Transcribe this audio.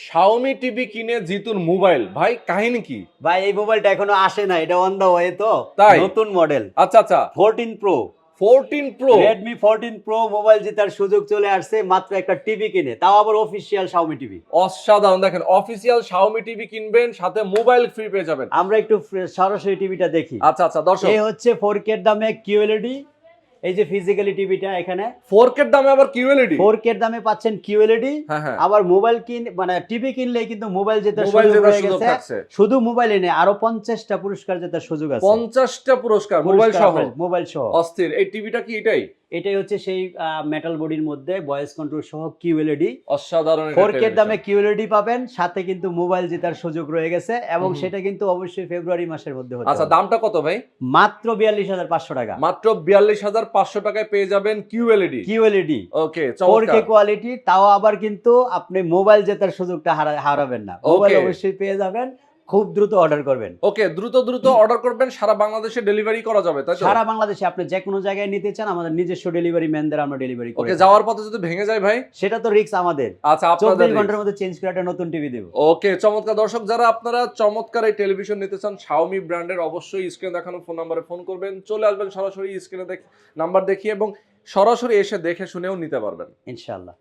Xiaomi TV কিনে জিতুর mobile, ভাই কাহিনী কি? ভাই এই মোবাইলটা এখনো আসে না, এটা অন দা ওয়ে, তো তাই? নতুন মডেল আচ্ছা আচ্ছা, 14 pro. 14 pro. Redmi 14 pro mobile জেতার সুযোগ চলে আসছে মাত্র একটা টিভি কিনে, তাও আবার অফিশিয়াল শাওমি টিভি। অসাধারণ, দেখেন অফিসিয়াল শাওমি টিভি কিনবেন, সাথে মোবাইল ফ্রি পেয়ে যাবেন। আমরা একটু সরাসরি টিভিটা দেখি। আচ্ছা আচ্ছা দর্শক, এই হচ্ছে 4K এর দামে কিউএলইডি। এই যে ফিজিক্যালি টিভিটা এখানে 4K এর দামে আবার কিউএলইডি। 4K এর দামে পাচ্ছেন কিউএলইডি। হ্যাঁ হ্যাঁ, আবার মোবাইল মানে টিভি কিনলে কিন্তু মোবাইল জেতার মোবাইল সুযোগ জেতার হয়ে সুযোগ গেছে। থাকছে। শুধু মোবাইলে নেই, আরো 50টা পুরস্কার জেতার সুযোগ আছে। 50টা পুরস্কার মোবাইল সহ। মোবাইল সহ অস্থির। এই টিভিটা কি এটাই? এটাই হচ্ছে সেই মেটাল বডির মধ্যে ভয়েস কন্ট্রোল সহ কিউএলইডি। অসাধারণ। 4K এর দামে কিউএলইডি পাবেন, সাথে কিন্তু মোবাইল জেতার সুযোগ রয়ে গেছে, এবং সেটা কিন্তু অবশ্যই ফেব্রুয়ারি মাসের মধ্যে হতে আচ্ছা, হবে। দামটা কত ভাই? মাত্র 42,500 টাকা। মাত্র 42,500 টাকায় পেয়ে যাবেন কিউএলইডি। কিউএলইডি ওকে, 4K কোয়ালিটি, তাও আবার কিন্তু আপনি মোবাইল জেতার সুযোগটা হারাবেন না। Mobile Okay. অবশ্যই পেয়ে যাবেন, খুব দ্রুত অর্ডার করবেন। ওকে, দ্রুত দ্রুত অর্ডার করবেন, সারা বাংলাদেশে ডেলিভারি করা যাবে, তাই তো? সারা বাংলাদেশে আপনি যে কোনো জায়গায় নিতে চান, আমাদের নিজস্ব ডেলিভারি ম্যানদের আমরা ডেলিভারি করি। ওকে, যাওয়ার পথে যদি ভেঙে যায় ভাই? সেটা তো রিস্ক আমাদের। আচ্ছা, আপনাদের 24 ঘন্টার মধ্যে চেঞ্জ করে একটা নতুন টিভি দেব। ওকে, চমৎকার। দর্শক, যারা আপনারা চমৎকার এই টেলিভিশন নিতে চান শাওমি ব্র্যান্ডের, অবশ্যই স্ক্রিনে দেখানো ফোন নাম্বারে ফোন করবেন, চলে আসবেন সরাসরি স্ক্রিনে নাম্বার দেখিয়ে, এবং সরাসরি এসে দেখে শুনেও নিতে পারবেন ইনশাআল্লাহ।